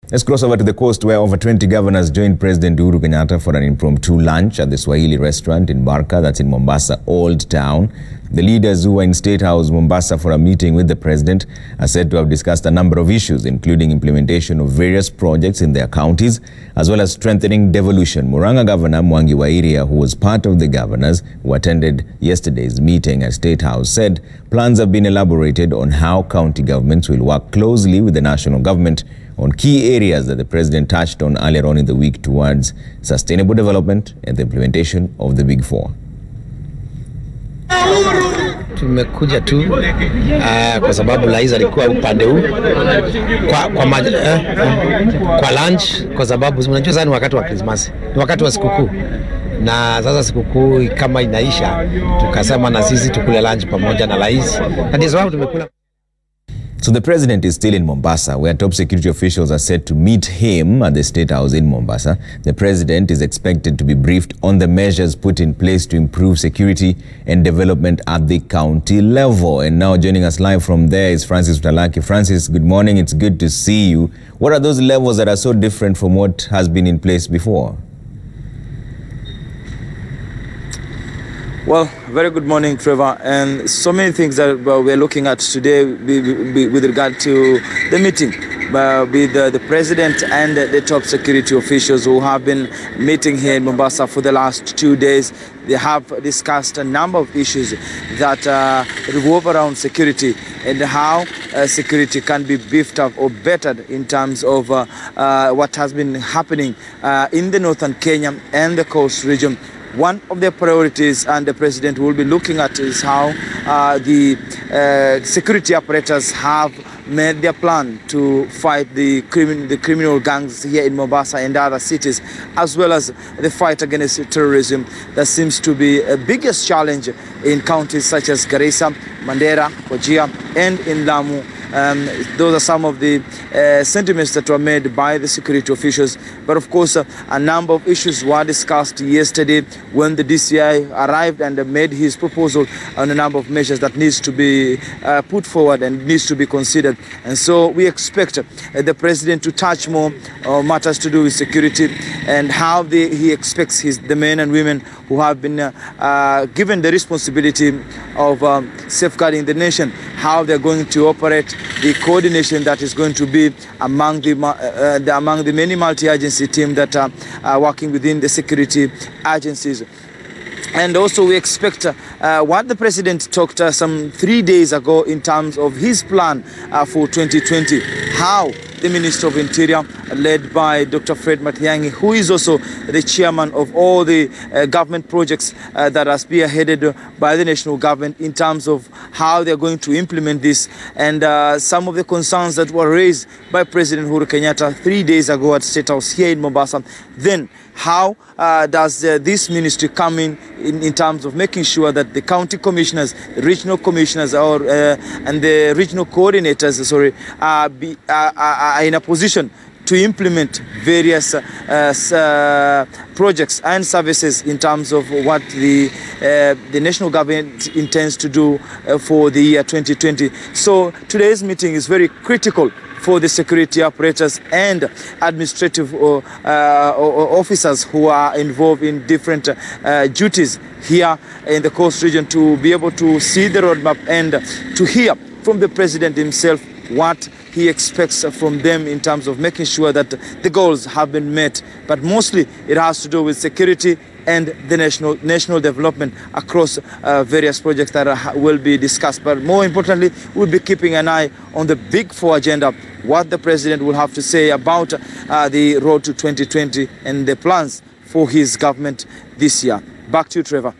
Let's cross over to the coast where over 20 governors joined President Uhuru Kenyatta for an impromptu lunch at the Swahili Restaurant in Barka, that's in Mombasa Old Town. The leaders who were in State House, Mombasa, for a meeting with the president are said to have discussed a number of issues, including implementation of various projects in their counties, as well as strengthening devolution. Murang'a Governor Mwangi wa Iria, who was part of the governors who attended yesterday's meeting at State House, said plans have been elaborated on how county governments will work closely with the national government on key areas that the president touched on earlier on in the week towards sustainable development and the implementation of the Big Four. Tumekuja tu kwa sababu Laiza alikuwa upande huu kwa lunch, kwa sababu unajua sana wakati wa Christmas, ni wakati wa sikukuu, na sasa sikukuu kama inaisha, tukasema na sisi tukule lunch pamoja na Laiza, na ndio sababu tumekula. So the president is still in Mombasa, where top security officials are set to meet him at the State House in Mombasa. The president is expected to be briefed on the measures put in place to improve security and development at the county level. And now joining us live from there is Francis Utalaki. Francis, good morning. It's good to see you. What are those levels that are so different from what has been in place before? Well, very good morning, Trevor. And so many things that we're looking at today with regard to the meeting with the president and the top security officials who have been meeting here in Mombasa for the last 2 days. They have discussed a number of issues that revolve around security and how security can be beefed up or bettered in terms of what has been happening in the northern Kenya and the coast region. One of the priorities and the president will be looking at is how the security apparatus have made their plan to fight the criminal gangs here in Mombasa and other cities, as well as the fight against terrorism that seems to be the biggest challenge in counties such as Garissa, Mandera, Wajir, and in Lamu. Those are some of the sentiments that were made by the security officials. But of course, a number of issues were discussed yesterday when the DCI arrived and made his proposal on a number of measures that needs to be put forward and needs to be considered. And so we expect the president to touch more matters to do with security and how he expects the men and women who have been given the responsibility of safeguarding the nation, how they're going to operate, the coordination that is going to be among the many multi-agency teams that are working within the security agencies. And also we expect what the president talked some 3 days ago in terms of his plan for 2020, how the Minister of Interior, led by Dr. Fred Matiang'i, who is also the chairman of all the government projects that are spearheaded by the national government, in terms of how they're going to implement this, and some of the concerns that were raised by President Uhuru Kenyatta 3 days ago at State House here in Mombasa. Then how does this ministry come in terms of making sure that the county commissioners, the regional commissioners, and the regional coordinators, are in a position to implement various projects and services in terms of what the national government intends to do for the year 2020. So today's meeting is very critical for the security apparatus and administrative officers who are involved in different duties here in the coast region, to be able to see the roadmap and to hear from the president himself what he expects from them in terms of making sure that the goals have been met. But mostly it has to do with security and the national development across various projects that will be discussed. But more importantly, we'll be keeping an eye on the Big Four agenda, what the president will have to say about the road to 2020 and the plans for his government this year. Back to you, Trevor.